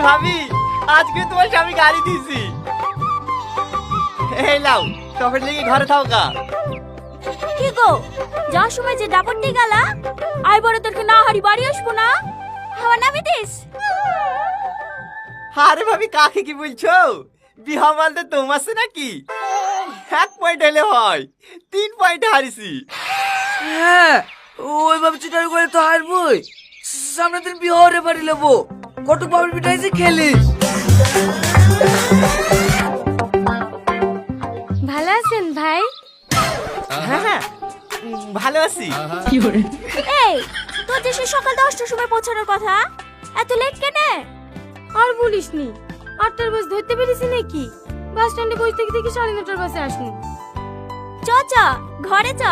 ভাবি আজকে তোমার স্বামী গাড়ি দিয়েছি। এই নাও টপের লেগে ঘরে থাও গা। কি গো যাওয়ার সময় যে ডাবর দিয়ে গেলা আই বড় তোরকে না হারি বাড়ি আসবো না আমার নামে দিস। আরে ভাবি কাকে কি বলছো? বিহা মালতে তোমার আছে নাকি? 1 পয়েন্ট হলে হয়, 3 পয়েন্ট হারিছি। হ্যাঁ ওই ভাবে চিটার করে তো হারবই। সামনে দিন বিহারে বাড়ি নেবো, কটক বাবুর পিঠাইছে খেলিস। ভালো আছেন ভাই? হ্যাঁ হ্যাঁ ভালো আছি। এই তোর যে সেই সকাল 10টার সময় পৌঁছানোর কথা, এত লেট কেন? আর বলিসনি, 8টার বাস ধরতে পেরেছি নাকি? বাস স্ট্যান্ডে বসে থেকে 9:30টার বাসে আসনি। চ চ ঘরে চ।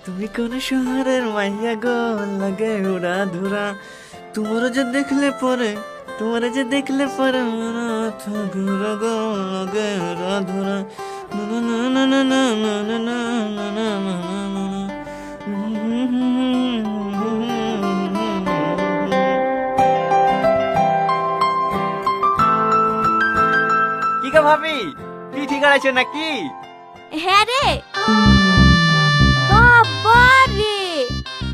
তুমি কোন শহরের মাইয়া গো, লাগে উড়া ধুরা, তোমার যে দেখলে পরে, তোমার যে দেখলে পরে মনে অথা ঘুরা গো, লাগে উড়া ধুরা। না না না না না না না না না না না না না। কি গো ভাবি, কি ঠিক আছে নাকি? হ্যাঁ রে বাবা রে,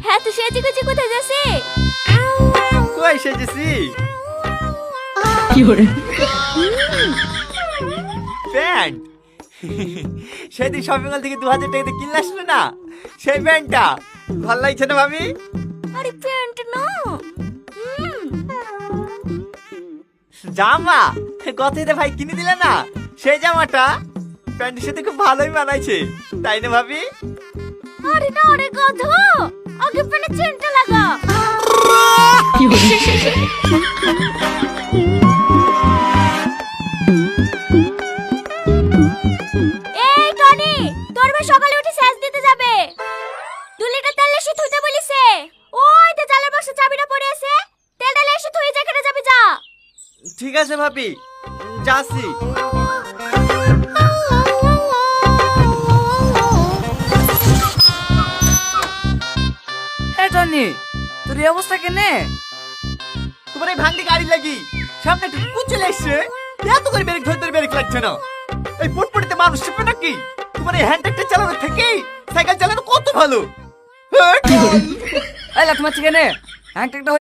হ্যাঁ তো সেজে গুজে কোথায় যাচ্ছে? কই সেজেছি? প্যান্ট সেদিন শপিং মল থেকে 2000 টাকাতে কিনলে আসলো না, সেই প্যান্টটা ভালো লাগছে না ভাবি? আরে প্যান্ট না, জামা গতইতে ভাই কিনে দিলে না, সেই জামাটা প্যান্টের সাথে খুব ভালোই মানাইছে, তাই না ভাবি? আরে না রে গাধা, আগে প্যান্টের চেনটা লাগা। এই টনি, তোর ভাই সকালে উঠে স্যাজ দিতে যাবে, 2 লিটার তেল এসে থুইতে বলিছে। ওই তে জালের বাক্সে চাবিটা পড়ে আছে, তেলটা এসে থুই যেখানে যাবি যা। ঠিক আছে ভাবি, যাচ্ছি। হ্যাঁ টনি, তোর এই অবস্থা কেনে? তোমার এই ভাঙড়ি গাড়ি লাগি সামনে একটা কুকুর চলে এসছে, এত করে ব্রেক ধরতে ব্রেক লাগছে না। এই পুটপুটিতে মানুষ চেপে নাকি? তোমার এই হ্যান্ড ট্রাক্টর চালানোর থেকে সাইকেল চালানো কত ভালো। এই লাথ মারছি কেনে? একটা